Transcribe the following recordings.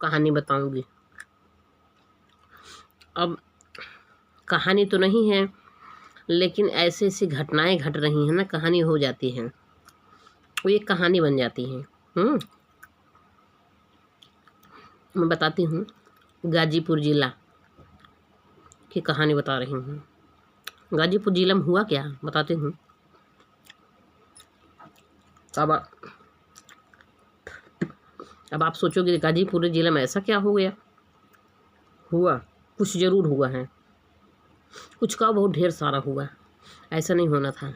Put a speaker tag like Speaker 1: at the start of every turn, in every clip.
Speaker 1: कहानी बताऊंगी। अब कहानी तो नहीं है, लेकिन ऐसी ऐसी घटनाएं घट रही हैं ना, कहानी हो जाती है, वो एक कहानी बन जाती है। मैं बताती हूँ, गाजीपुर जिला की कहानी बता रही हूँ। गाजीपुर जिला में हुआ क्या बताती हूँ। अब आप सोचोगे गाजीपुर जिले में ऐसा क्या हो गया। हुआ कुछ जरूर हुआ है, कुछ का बहुत ढेर सारा हुआ, ऐसा नहीं होना था।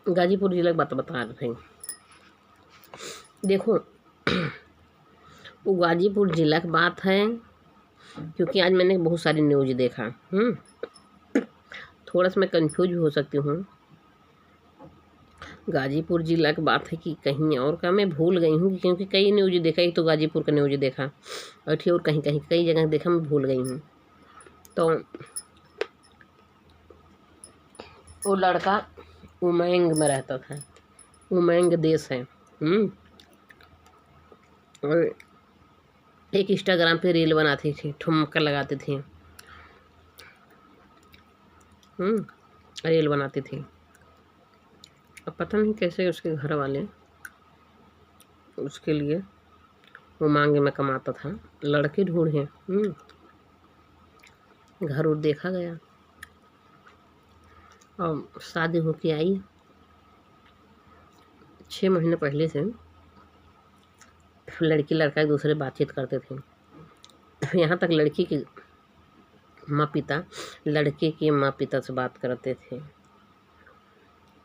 Speaker 1: गाजीपुर जिला की बात बता रहे थे। देखो वो गाजीपुर जिला की बात है, क्योंकि आज मैंने बहुत सारी न्यूज देखा। थोड़ा सा मैं कंफ्यूज भी हो सकती हूँ। गाजीपुर जिला की बात है कि कहीं और का, मैं भूल गई हूँ, क्योंकि कई न्यूज देखा। एक तो गाजीपुर का न्यूज देखा और ठीक, और कहीं कहीं कई जगह देखा, मैं भूल गई हूँ। तो वो लड़का उमंग में रहता था। उमंग देश है। और एक इंस्टाग्राम पे रील बनाती थी, ठुमका लगाती थी। रील बनाती थी। अब पता नहीं कैसे उसके घर वाले उसके लिए उमंग में कमाता था। लड़के ढूंढे, घर और देखा गया, और शादी होके आई। 6 महीने पहले से लड़की लड़का एक दूसरे बातचीत करते थे। यहाँ तक लड़की के माँ पिता लड़के के माँ पिता से बात करते थे,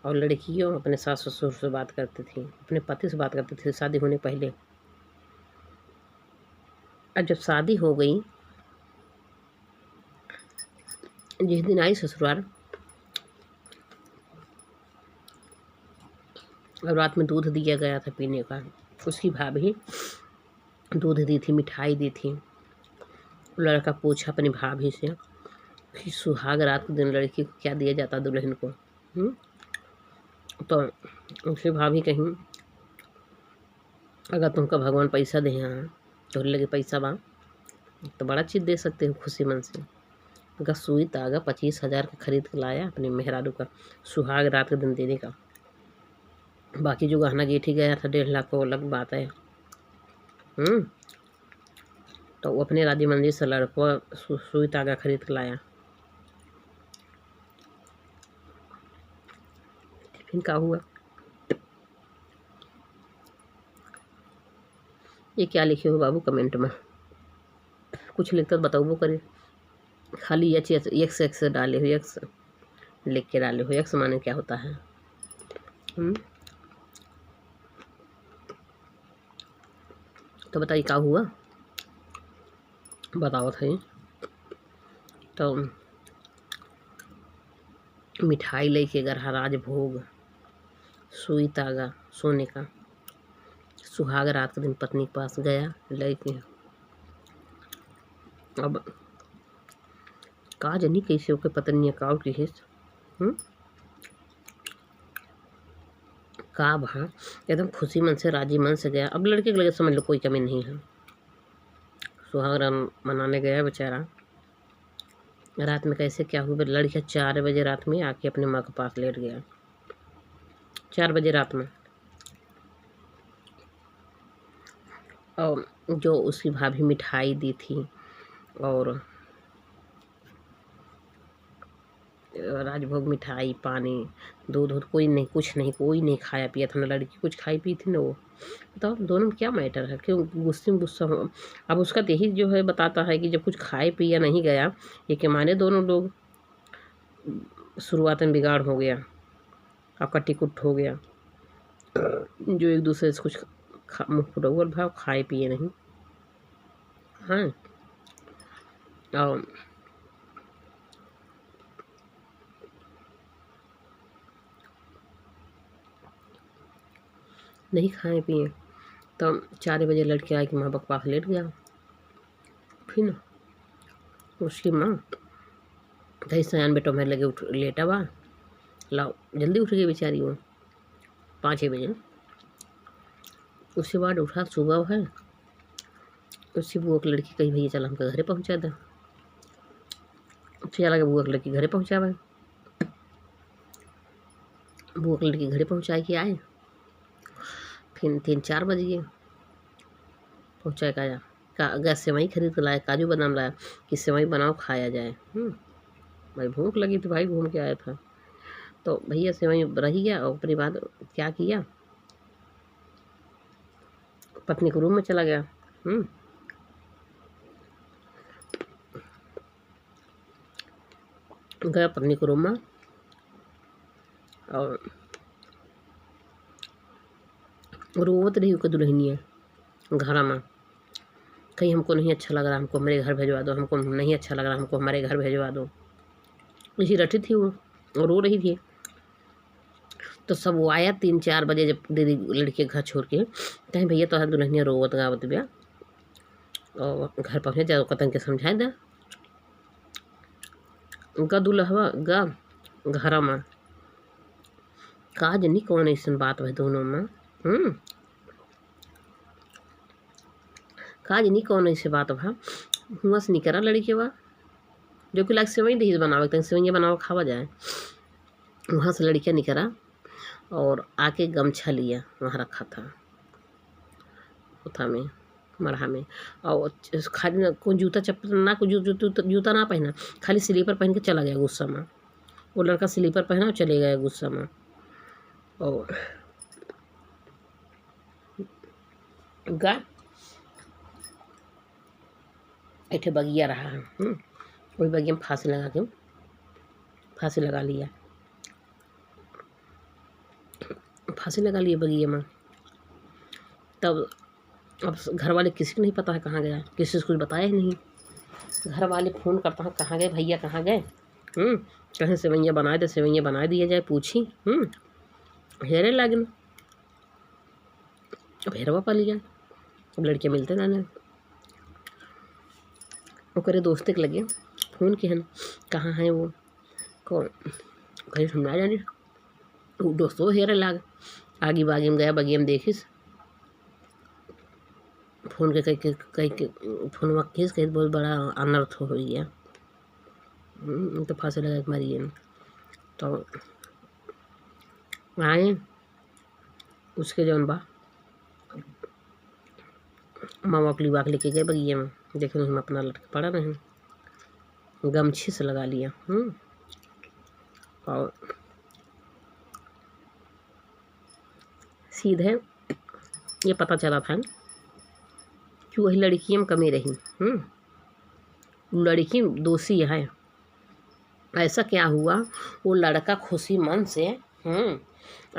Speaker 1: और लड़कियों अपने सास ससुर से बात करती थी, अपने पति से बात करती थी शादी होने पहले। अब जब शादी हो गई, जिस दिन आई ससुराल, और रात में दूध दिया गया था पीने का। उसकी भाभी दूध दी थी, मिठाई दी थी। लड़का पूछा अपनी भाभी से कि सुहाग रात के दिन लड़की को क्या दिया जाता दुल्हन को। तो उसकी भाभी कहीं, अगर तुमको भगवान पैसा दे यहाँ तो लगे पैसा बा तो बड़ा चीज़ दे सकते हो खुशी मन से। अगर सुई तागा 25,000 का खरीद के लाया अपने मेहरारू का सुहाग रात के दिन देने का। बाकी जो गहना गेठी गया था 1.5 लाख, वो अलग बात है। तो वो अपने राजी मंदिर से लड़को सुई तागा खरीद के लाया। फिर क्या हुआ, ये क्या लिखे हो बाबू कमेंट में, कुछ लिखकर बताओ करे। खाली यक्स डाले हो, यक्स लिख के डाले हो। यक्स माने क्या होता है। तो बताइए क्या हुआ, बताओ था। तो मिठाई लेके गरहा राजभोग, सुई तागा सोने का, सुहाग रात के दिन पत्नी के पास गया लेके। अब का जनी कैसे होके पत्नी का की हिस्स का भा एकदम खुशी मन से राजी मन से गया। अब लड़के के लगे समझ लो कोई कमी नहीं है। सुहाग रात मनाने गया बेचारा। रात में कैसे क्या हुआ, लड़का 4 बजे रात में आके अपने माँ के पास लेट गया। 4 बजे रात में। और जो उसकी भाभी मिठाई दी थी और राजभोग, मिठाई, पानी, दूध कोई नहीं, कुछ नहीं, कोई नहीं खाया पिया था ना। लड़की कुछ खाई पी थी ना वो। बताओ दोनों में क्या मैटर है, क्यों गुस्से में गुस्सा हो। अब उसका यही जो है बताता है कि जब कुछ खाए पिया नहीं गया, ये के माने दोनों लोग शुरुआत में बिगाड़ हो गया, आपका टिकट हो गया। जो एक दूसरे से कुछ मुँह फुटौल भाव खाए पिए नहीं। हाँ, और नहीं खाए पिए तो 4 बजे लड़के आए कि माँ बाप पास लेट गया। फिर ना उसकी माँ कहीं सयान बेटो मेरे लगे उठ लेटा बा, लाओ जल्दी उठ गई बेचारी वो 5-6 बजे। उसके बाद उठा सुबह है, उसकी बुआ की लड़की कही भैया चल हमके घरे पहुँचा दे। चला के बुआ की लड़की घरे पहुँचावे। बुआ की लड़की घरे पहुँचाए के आए, फिर 3-4 बज गए। पहुँचाए का आया का सेवई खरीद के लाया, काजू बादाम लाया कि सेवई बनाओ खाया जाए। भाई भूख लगी थी भाई, घूम के आया था तो भैया सेवई रही गया। और अपनी बात क्या किया, पत्नी के रूम में चला गया। गया पत्नी के रूम में और रोवत रही उसकी दुल्हनिया घर में, कहीं हमको नहीं अच्छा लग रहा, हमको हमारे घर भेजवा दो, हमको नहीं अच्छा लग रहा, हमको हमारे घर भेजवा दो। इसी रटी थी वो रो रही थी। तो सब वो आया 3-4 बजे जब दीदी लड़के घर छोड़ के, कहीं भैया तो दुल्हनिया रोवत गावत बिया और घर पहुँचे जाओ कतन के समझाए दे गा दुल्हवा गा घर में काज नहीं कौन ऐसा बात है दोनों में। काज नहीं कौन ऐसे बात भा हुआ से नहीं करा लड़की बा जो कि लाग सेवई दही बनावे तक सेवैया बनावे खावा जाए। वहाँ से लड़कियाँ निकला और आके गमछा लिया वहाँ रखा था उथा में मढ़ा में, और खाली कोई जूता चप्पल ना, कोई जूता ना पहना, खाली स्लीपर पहन के चला गया गुस्सा में। वो लड़का स्लीपर पहना और चले गया गुस्सा में। और गा ऐठे बगिया रहा है, वही बगिया में फांसी लगा लिया, फांसी लगा लिए बगिया में। तब अब घर वाले किसी को नहीं पता है कहाँ गया, किसी से कुछ बताया ही नहीं। घर वाले फ़ोन करता है कहाँ गए भैया, कहाँ गए, कहीं सेवैया बनाए दे, सेवैया बना दिया जाए, पूछी हेरे लागन। अब हेरवा पा लिया, अब लड़कियाँ मिलते ना ओकरे दोस्त के लगे फ़ोन के हन कहाँ है वो कौन, कहीं सुना जाने दोस्तों हेरे लाग आगे बागी में गया, बगिया में देखिस फ़ोन के कहीं फोन खींच कहीं बहुत बड़ा अनर्थ हो गया। तो फांसी लगा के मारिए। तो आए उसके जौन बा मामा अपनी बाग लेके गए बगिया में, देखे नहीं हम अपना लटके पड़ा नहीं, गमछी से लगा लिया। और सीधे ये पता चला था कि वही लड़की में कमी रही, लड़की दोषी है। ऐसा क्या हुआ, वो लड़का खुशी मन से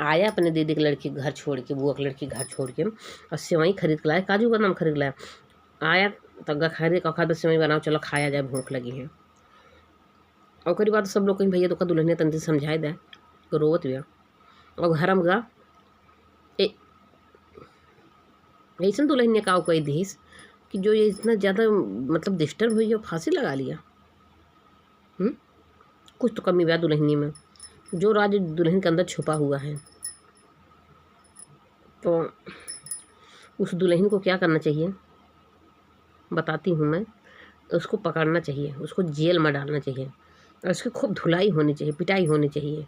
Speaker 1: आया अपने दीदी के लड़की घर छोड़ के, बुआ की लड़की घर छोड़ के, और सेवई खरीद के लाया, काजू बादाम खरीद लाया। आया तो खरीद का खाद सेवई बनाओ चलो खाया जाए, भूख लगी है। और करी बात सब लोग कहीं भैया तो दुल्हनिया तंत्री समझाए दे तो रोवत गया। और घर में गा ऐसा दुल्हनिया का कोई दीस कि जो ये इतना ज़्यादा मतलब डिस्टर्ब हुई है, फांसी लगा लिया। कुछ तो कमी हुआ दुल्हनी में, जो राज दुल्हन के अंदर छुपा हुआ है। तो उस दुल्हन को क्या करना चाहिए बताती हूँ मैं, उसको पकड़ना चाहिए, उसको जेल में डालना चाहिए, और उसकी खूब धुलाई होनी चाहिए, पिटाई होनी चाहिए।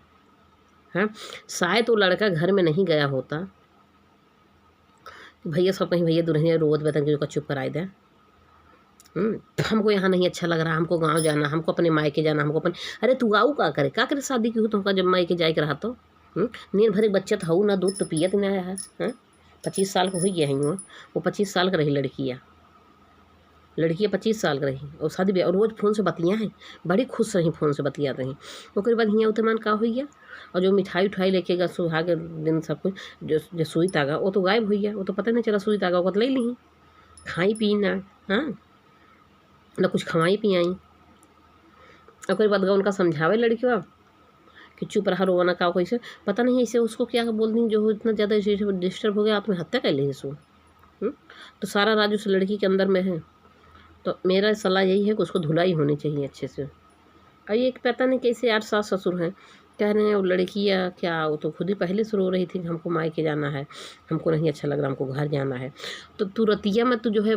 Speaker 1: हाँ, शायद वो लड़का घर में नहीं गया होता, भैया सब कहीं भैया दुल्हनिया रोवत बेतन के चुप कराए दे। हमको यहाँ नहीं अच्छा लग रहा, हमको गांव जाना, हमको अपने मायके जाना, हमको अपने, अरे तू गाँव का करे शादी की हो तुमका जब मायके जाए के रहा तो नींद भरे बच्चा था ना, दूध तो पियत नहीं आया है। 25 साल का हो गया है वो 25 साल का रही लड़कियाँ। लड़की 25 साल की रही और शादी ब्याह और रोज़ फ़ोन से बतिया है, बड़ी खुश रही फ़ोन से बतिया रही। ओकर बाद हियाँ उतमान का हो गया और जो मिठाई उठाई लेके गया सुहाग दिन सब कुछ जो सुई तागा वो तो गायब हो गया, वो तो पता नहीं चला सुई तागा वो ले ली खाई पी ना, हाँ ना कुछ खवाई पियाई। ओकर बाद उनका समझावे लड़कियों कि चुप रहा रोना का कैसे पता नहीं ऐसे उसको क्या बोल दी जो इतना ज़्यादा डिस्टर्ब हो गया आत्महत्या कर ली इसको। तो सारा राज उस लड़की के अंदर में है। तो मेरा सलाह यही है कि उसको धुलाई होनी चाहिए अच्छे से। और ये पता नहीं कैसे यार सास ससुर हैं कह रहे हैं वो लड़की या क्या, वो तो खुद ही पहले से रो रही थी हमको मायके जाना है, हमको नहीं अच्छा लग रहा, हमको घर जाना है। तो तू रतिया में तू जो है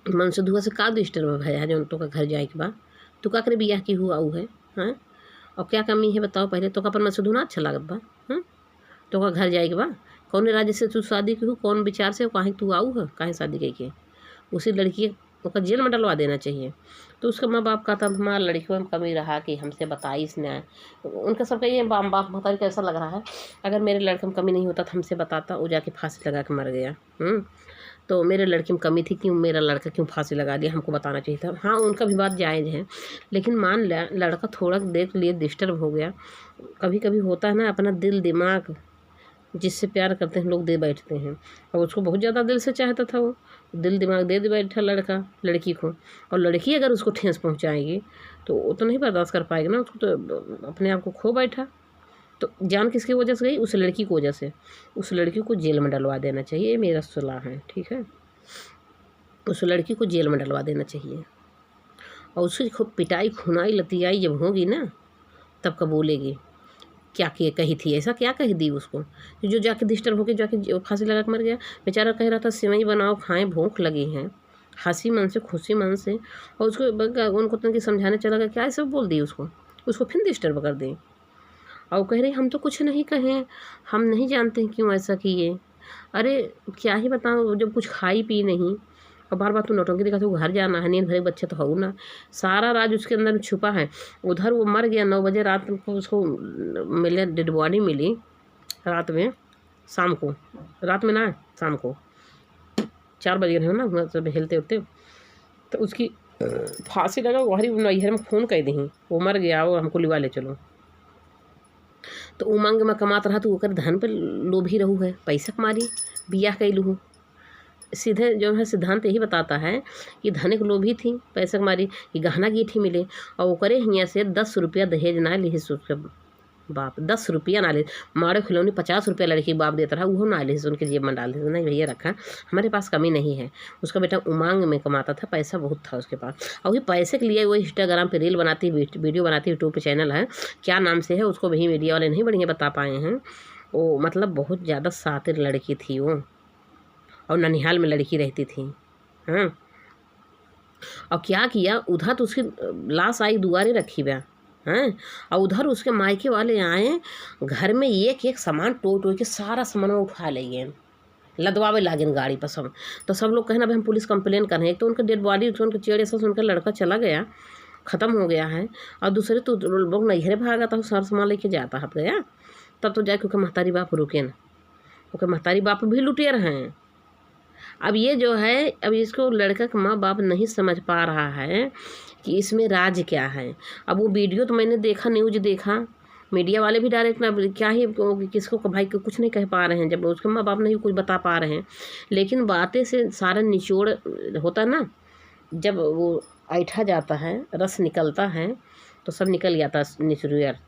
Speaker 1: मन से धुआ से का डिस्टर्ब है जो तो का घर जाए के बाद तू का करे बियाह की हुआ ऊ है, हाँ और क्या कमी है बताओ पहले तो का अपन मन से धुना अच्छा लागत बा, हाँ तो का घर जाए के बा कौन राज्य से तू शादी की हो, कौन विचार से काहे तू आऊ है, काहे शादी के उसी लड़की को जेल में डलवा देना चाहिए। तो उसका माँ बाप कहता हमारा लड़कियों में कमी रहा कि हमसे बताई इसने, उनका सबका ये बाप बताई कैसा लग रहा है अगर मेरे लड़के में कमी नहीं होता तो हमसे बताता, वो जाके फांसी लगा के मर गया। तो मेरे लड़के में कमी थी क्यों मेरा लड़का क्यों फांसी लगा दिया, हमको बताना चाहिए था। हाँ उनका भी बात जायज़ है, लेकिन मान लड़का थोड़ा देर के लिए डिस्टर्ब हो गया, कभी कभी होता है ना अपना दिल दिमाग जिससे प्यार करते हैं लोग दे बैठते हैं और उसको बहुत ज़्यादा दिल से चाहता था, वो दिल दिमाग दे बैठा लड़का लड़की को। और लड़की अगर उसको ठेस पहुंचाएगी तो वो तो नहीं बर्दाश्त कर पाएगी ना, उसको तो अपने आप को खो बैठा। तो जान किसकी वजह से गई, उस लड़की की वजह से। उस लड़की को जेल में डलवा देना चाहिए, ये मेरा सलाह है, ठीक है। उस लड़की को जेल में डलवा देना चाहिए और उसकी खूब पिटाई खुनाई लतियाई जब होगी ना तब का बोलेगी क्या किए कही थी, ऐसा क्या कही दी उसको जो जाके डिस्टर्ब होकर जाके फांसी लगा के मर गया। बेचारा कह रहा था सिवई बनाओ खाएं भूख लगी है, हंसी मन से खुशी मन से। और उसको उनको तनकी समझाने चला गया क्या ऐसा बोल दी उसको फिर डिस्टर्ब कर दी। और कह रही हम तो कुछ नहीं कहें, हम नहीं जानते हैं क्यों ऐसा किए। अरे क्या ही बताऊँ जब कुछ खाई पी नहीं और बार बार तू नौटंकी दिखा तो घर जाना है, नींद भरे बच्चे तो हो ना, सारा राज उसके अंदर छुपा है। उधर वो मर गया 9 बजे रात को, उसको मिले डेड बॉडी मिली रात में, शाम को, रात में ना शाम को 4 बजे है ना सब हिलते उठते। तो उसकी फांसी लगा वही नैहर में फ़ोन कर दी वो मर गया और हमको लिवा ले चलो। तो उमंग में कमात रहा तो ओकर धन पर लोभी रहू है, पैसा कमारी बियाह कैलू हूँ। सीधे जो है सिद्धांत यही बताता है कि धनिक लोभी थी, पैसा कमारी कि गहना गीठी मिले और ओकरे हियाँ से 10 रुपया दहेज ना ली उसके बाप, 10 रुपया ना ले, मारे खिलौनी 50 रुपया लड़की बाप देता रहा, वो ना ले उनके जेब में डाल देते, नहीं भैया रखा हमारे पास कमी नहीं है। उसका बेटा उमंग में कमाता था, पैसा बहुत था उसके पास और वही पैसे के लिए वो इंस्टाग्राम पे रील बनाती, वीडियो बनाती, यूट्यूब पे चैनल है क्या नाम से है उसको वही मीडिया वाले नहीं बढ़िया बता पाए हैं। वो मतलब बहुत ज़्यादा शातिर लड़की थी वो और ननिहाल में लड़की रहती थी, हाँ। और क्या किया उधर तो उसकी लाश आई दुआरे रखी हुआ, हाँ। और उधर उसके मायके वाले आए घर में एक एक सामान टो के सारा सामान उठा ले गए, लदवावे लागेन गाड़ी पर सब। तो सब लोग कहना भाई हम पुलिस कंप्लेन कर रहे हैं। एक तो उनका डेड बॉडी उनके चेहरे से उनका लड़का चला गया, ख़त्म हो गया है, और दूसरे तो लोग नैहरे भागा था सारा सामान लेके जाता है गया तब तो जाए क्योंकि महतारी बाप रुके ना, क्योंकि महतारी बाप भी लुटेर हैं। अब ये जो है अब इसको लड़का का माँ बाप नहीं समझ पा रहा है कि इसमें राज क्या है। अब वो वीडियो तो मैंने देखा, न्यूज़ देखा, मीडिया वाले भी डायरेक्ट ना क्या ही किसको भाई को कुछ नहीं कह पा रहे हैं जब उसके माँ बाप नहीं कुछ बता पा रहे हैं। लेकिन बातें से सारा निचोड़ होता है ना, जब वो ऐठा जाता है रस निकलता है तो सब निकल जाता है,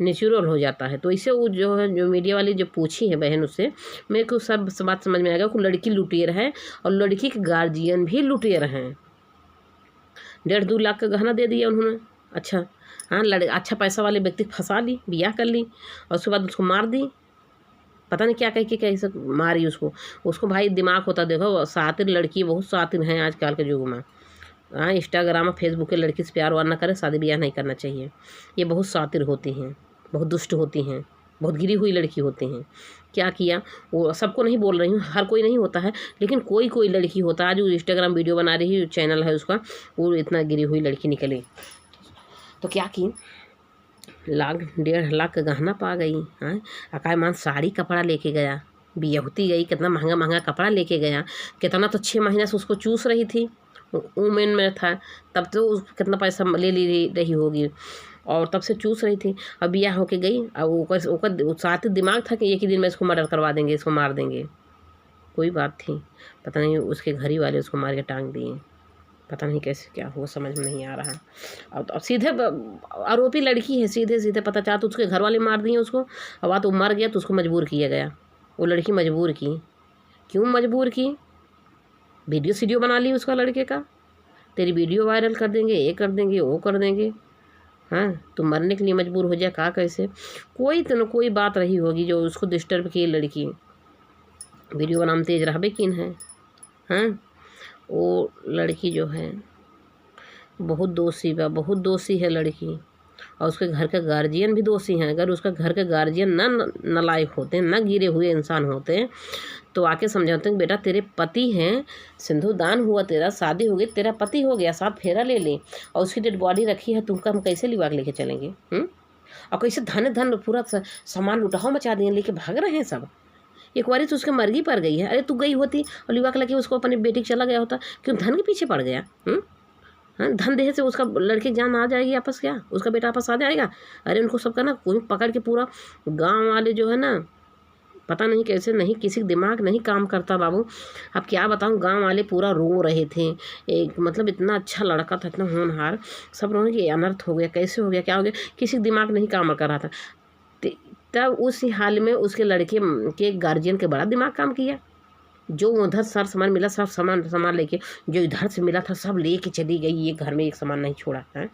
Speaker 1: नेचुरल हो जाता है। तो इसे वो जो है जो मीडिया वाली जो पूछी है बहन उससे मेरे को सब बात समझ में आ गया कि लड़की लुटेर है और लड़की के गार्जियन भी लुटेर हैं। 1.5-2 लाख का गहना दे दिया उन्होंने, अच्छा हाँ अच्छा पैसा वाले व्यक्ति फंसा ली, ब्याह कर ली और उसके बाद उसको मार दी, पता नहीं क्या कह के कैसे मारी उसको भाई दिमाग होता देखो, शातिर लड़की बहुत शातिर हैं आजकल के युग में। हाँ इंस्टाग्राम फेसबुक के लड़की से प्यार वार ना करे, शादी ब्याह नहीं करना चाहिए। ये बहुत शातिर होती हैं, बहुत दुष्ट होती हैं, बहुत गिरी हुई लड़की होती हैं। क्या किया वो सबको नहीं बोल रही हूँ, हर कोई नहीं होता है, लेकिन कोई कोई लड़की होता है। आज वो इंस्टाग्राम वीडियो बना रही चैनल है उसका, वो इतना गिरी हुई लड़की निकली तो क्या की 1.5 लाख का गहना पा गई। हाँ अकायमान साड़ी कपड़ा लेके गया, बियहुती गई, कितना महंगा महंगा कपड़ा लेके गया, कितना तो 6 महीने से उसको चूस रही थी, वुमेन में था, तब तो कितना पैसा ले रही होगी और तब से चूस रही थी। अब ब्याह होके गई, अब ओकर साथ दिमाग था कि एक ही दिन में इसको मर्डर करवा देंगे, इसको मार देंगे। कोई बात थी, पता नहीं उसके घर ही वाले उसको मार के टांग दिए। पता नहीं कैसे क्या हुआ, समझ में नहीं आ रहा। अब सीधे आरोपी लड़की है, सीधे सीधे पता चला तो उसके घर वाले मार दिए उसको। अब बात वो मर गया तो उसको मजबूर किया गया, वो लड़की मजबूर की। क्यों मजबूर की? वीडियो बना ली उसका लड़के का, तेरी वीडियो वायरल कर देंगे, ये कर देंगे, वो कर देंगे। हाँ, तो मरने के लिए मजबूर हो जाए कहा कैसे? कोई तो न कोई बात रही होगी जो उसको डिस्टर्ब की। लड़की वीडियो बनाने तेज रहबे किन है। हाँ, वो लड़की जो है बहुत दोषी बा, बहुत दोषी है लड़की। और उसके घर के गार्जियन भी दोषी हैं। अगर उसका घर के गार्जियन नालायक होते, न गिरे हुए इंसान होते तो आके समझाते हैं बेटा तेरे पति हैं, सिंदूरदान हुआ, तेरा शादी हो गई, तेरा पति हो गया, 7 फेरा ले ले, और उसकी डेड बॉडी रखी है, तुमका हम कैसे लिवा के लेके चलेंगे? और कैसे धन पूरा सामान लुटाओ मचा दिए, लेके भाग रहे हैं सब। एक बार तो उसके मर्गी पर गई है। अरे तू गई होती और लिवा के लेके उसको अपनी बेटी चला गया होता, क्यों धन के पीछे पड़ गया? हाँ, धन देह से उसका लड़के जान आ जाएगी आपस, क्या उसका बेटा आपस आ जाएगा? अरे उनको सबका ना कोई पकड़ के, पूरा गांव वाले जो है ना, पता नहीं कैसे, नहीं किसी दिमाग नहीं काम करता बाबू। अब क्या बताऊँ, गांव वाले पूरा रो रहे थे। एक मतलब इतना अच्छा लड़का था, इतना होनहार, सब रोने कि अनर्थ हो गया, कैसे हो गया, क्या हो गया, किसी दिमाग नहीं काम कर रहा था। तब उस हाल में उसके लड़के के गार्जियन के बड़ा दिमाग काम किया। जो उधर सर सामान मिला सब सामान लेके, जो इधर से मिला था सब लेके चली गई, ये घर में एक सामान नहीं छोड़ा है।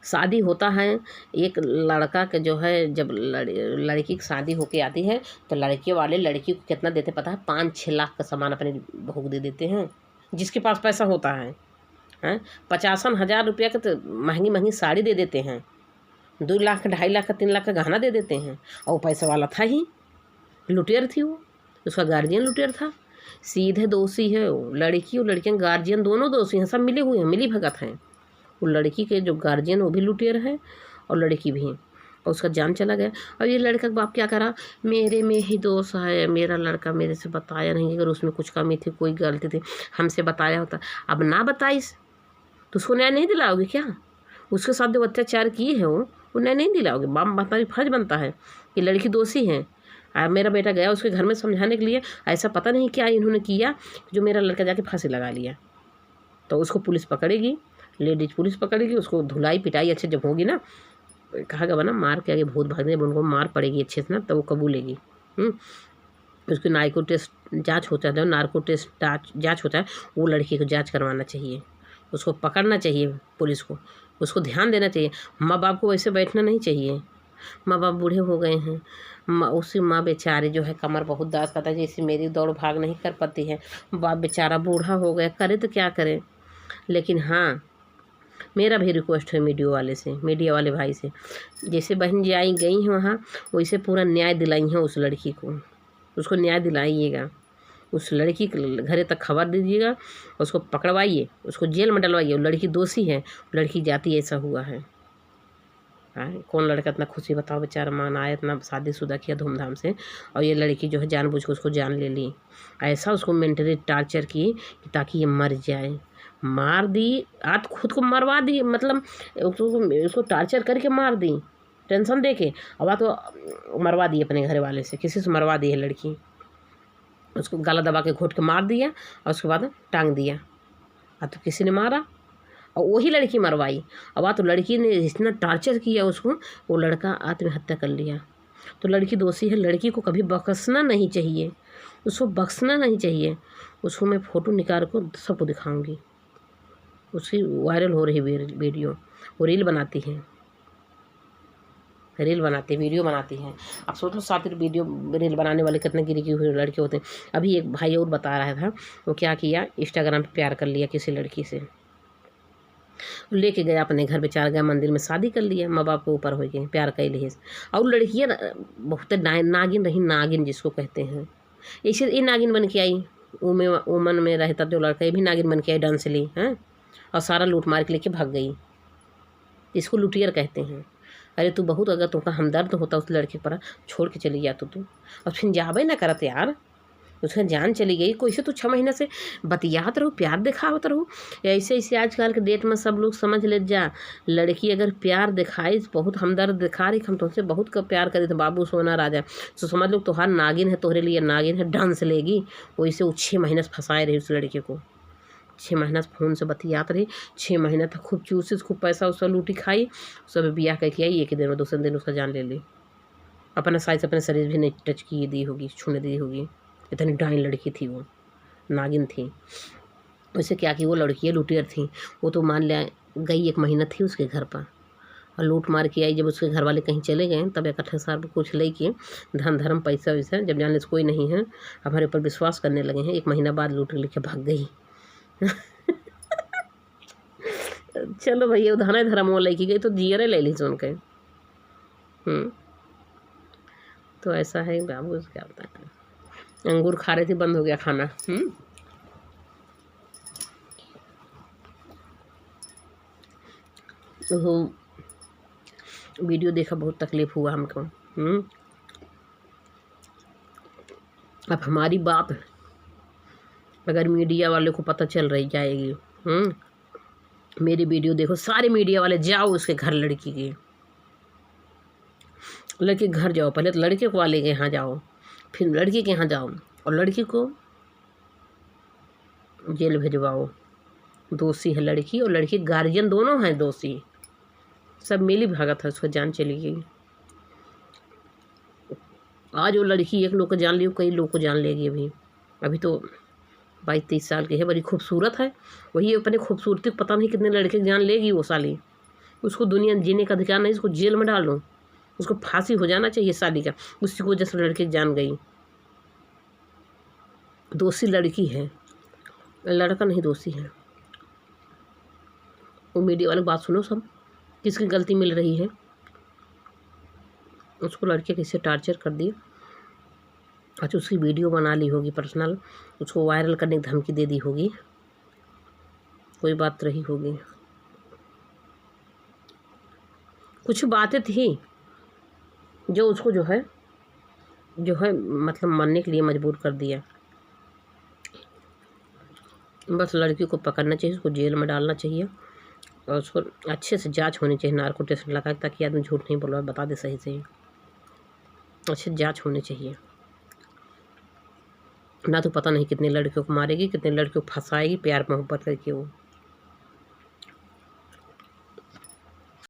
Speaker 1: शादी होता है एक लड़का के जो है, जब लड़की की शादी होके आती है तो लड़के वाले लड़की को कितना देते पता है? 5-6 लाख का सामान अपने बहू दे देते हैं, जिसके पास पैसा होता है। 50,000 रुपया का तो महंगी साड़ी दे देते हैं, 2 लाख 2.5 लाख का 3 लाख का गहना दे देते हैं। और वो पैसा वाला था ही, लुटेर थी वो, उसका गार्जियन लुटेर था। सीधे दोषी है वो लड़की और लड़कियाँ, गार्जियन दोनों दोषी हैं, सब मिले हुए हैं, मिली भगत हैं। वो लड़की के जो गार्जियन वो भी लुटेर है और लड़की भी, और उसका जान चला गया। और ये लड़का का बाप क्या करा, मेरे में ही दोष है, मेरा लड़का मेरे से बताया नहीं, अगर उसमें कुछ कमी थी, कोई गलती थी, हमसे बताया होता। अब ना बताइस तो उसको न्याय नहीं दिलाओगे क्या? उसके साथ जो अत्याचार किए हैं वो न्याय नहीं दिलाओगे? बाप बताइए, फर्ज बनता है कि लड़की दोषी है। मेरा बेटा गया उसके घर में समझाने के लिए, ऐसा पता नहीं क्या इन्होंने किया जो मेरा लड़का जाके फांसी लगा लिया। तो उसको पुलिस पकड़ेगी, लेडीज पुलिस पकड़ेगी, उसको धुलाई पिटाई अच्छे जब होगी ना, कहा गया ना, मार के आगे भूत भागने, जब उनको मार पड़ेगी अच्छे से ना, तो वो कबूलेगी। उसकी नार्को टेस्ट जाँच होता है, नार्को टेस्ट जाँच होता है, वो लड़की को जाँच करवाना चाहिए, उसको पकड़ना चाहिए पुलिस को, उसको ध्यान देना चाहिए। माँ बाप को वैसे बैठना नहीं चाहिए। माँ बाप बूढ़े हो गए हैं, उसी माँ बेचारी जो है कमर बहुत दर्द करता है, जैसे मेरी दौड़ भाग नहीं कर पाती है, बाप बेचारा बूढ़ा हो गया, करे तो क्या करे। लेकिन हाँ, मेरा भी रिक्वेस्ट है मीडिया वाले से, मीडिया वाले भाई से, जैसे बहन जी आई गई हैं वहाँ, वैसे पूरा न्याय दिलाई है उस लड़की को, उसको न्याय दिलाइएगा, उस लड़की के घरे तक खबर दीजिएगा, उसको पकड़वाइए, उसको जेल में डलवाइए। वो लड़की दोषी है, लड़की जाती ऐसा हुआ है। कौन लड़का इतना खुशी, बताओ, बेचारा मनाया, इतना शादीशुदा किया धूमधाम से, और ये लड़की जो है जानबूझ के उसको जान ले ली। ऐसा उसको मेंटली टार्चर की ताकि ये मर जाए, मार दी, आज खुद को मरवा दी, मतलब उसको टार्चर करके मार दी, टेंशन दे के, अब तो मरवा दी अपने घर वाले से, किसी से मरवा दी है लड़की, उसको गला दबा के घोट के मार दिया और उसके बाद टांग दिया। अब तो किसी ने मारा और वही लड़की मरवाई। अब तो लड़की ने इतना टार्चर किया उसको, वो लड़का आत्महत्या कर लिया। तो लड़की दोषी है, लड़की को कभी बख्शना नहीं चाहिए, उसको बख्शना नहीं चाहिए। उसको मैं फ़ोटो निकाल को सबको दिखाऊंगी, उसकी वायरल हो रही वीडियो, वो रील बनाती है, वीडियो बनाती हैं। आप सोचो 7 वीडियो रील बनाने वाले कितने गिरी की हुए लड़के होते हैं। अभी एक भाई और बता रहा था, वो क्या किया, इंस्टाग्राम पे प्यार कर लिया किसी लड़की से, लेके गया अपने घर, बेचारा गया मंदिर में, शादी कर लिया, माँ बाप के ऊपर हो गए, प्यार कर लिए। और लड़कियाँ बहुत नागिन रही, नागिन जिसको कहते हैं, ऐसे ये नागिन बन के आई, उमन में रहता जो लड़का, ये भी नागिन बन के आई, डांस ली हैं, और सारा लूट मार के लेके भाग गई। इसको लुटियर कहते हैं। अरे तू बहुत, अगर तुमका हमदर्द होता उस लड़के पर, छोड़ के चली जा तू, और फिर जाबे ना करत यार, उसका जान चली गई। कैसे तो 6 महीने से बतियात रहो, प्यार दिखावत रहो। ऐसे ऐसे आजकल के डेट में सब लोग समझ ले जा, लड़की अगर प्यार दिखाई, बहुत हमदर्द दिखा रही, हम तुमसे बहुत प्यार करे थे बाबू सोना राजा, तो समझ लो तुहार नागिन है, तोहरे लिए नागिन है, डांस लेगी। वैसे वो 6 महीने से फंसाए रही उस लड़के को। 6 महीना से फ़ोन से बतियात रही, 6 महीना तक खूब चूसी, खूब पैसा उसका लूटी खाई, सब ब्याह करके आई, एक ही दिन में दूसरे दिन उसका जान ले ली। अपना साइज अपने शरीर भी नहीं टच की दी होगी, छूने दी होगी। इतनी डाइन लड़की थी वो, नागिन थी। वैसे क्या कि वो लड़की है, लुटेर थी। वो तो मान लिया गई, 1 महीना थी उसके घर पर और लूट मार के आई। जब उसके घर वाले कहीं चले गए तब 61 कुछ ले के धन धर्म पैसा वैसा, जब जान ले कोई नहीं है, हमारे ऊपर विश्वास करने लगे हैं, 1 महीना बाद लूट लेके भाग गई। चलो भैया, उधाना धर्म वो लेके गई तो जियरे ले ली सुन के। तो ऐसा है बाबू, क्या बताएं। अंगूर खा रही थी, बंद हो गया खाना। तो वीडियो देखा, बहुत तकलीफ हुआ हमको। अब हमारी बात अगर मीडिया वाले को पता चल रही जाएगी, मेरी वीडियो देखो, सारे मीडिया वाले जाओ उसके घर, लड़की के घर जाओ, पहले तो लड़के को वाले के यहाँ जाओ, फिर लड़की के यहाँ जाओ और लड़की को जेल भिजवाओ। दोषी है लड़की और लड़की गार्जियन दोनों हैं दोषी, सब मिली भागत है, उसको जान चली गई। आज वो लड़की एक लोग को जान ली, कई लोग को जान लेगी। अभी तो 22-23 साल की है, बड़ी खूबसूरत है। वही अपने खूबसूरती पता नहीं कितने लड़के जान लेगी वो साली। उसको दुनिया जीने का अधिकार नहीं, उसको जेल में डाल दो, उसको फांसी हो जाना चाहिए साली का। उसी को जैसे लड़के जान गई, दोषी लड़की है, लड़का नहीं दोषी है। वो मीडिया वाले बात सुनो, सब किसकी गलती मिल रही है। उसको लड़के कैसे टार्चर कर दिए। अच्छा, उसकी वीडियो बना ली होगी पर्सनल, उसको वायरल करने की धमकी दे दी होगी, कोई बात रही होगी। कुछ बातें थी जो उसको जो है मतलब मानने के लिए मजबूर कर दिया। बस लड़की को पकड़ना चाहिए, उसको जेल में डालना चाहिए और उसको अच्छे से जांच होनी चाहिए, नार्को टेस्ट लगा, ताकि आदमी झूठ नहीं बोल रहा, बता दे सही से। अच्छे जांच होनी चाहिए, ना तो पता नहीं कितने लड़कियों को मारेगी, कितने लड़कियों को फंसाएगी प्यार मोहब्बत करके वो।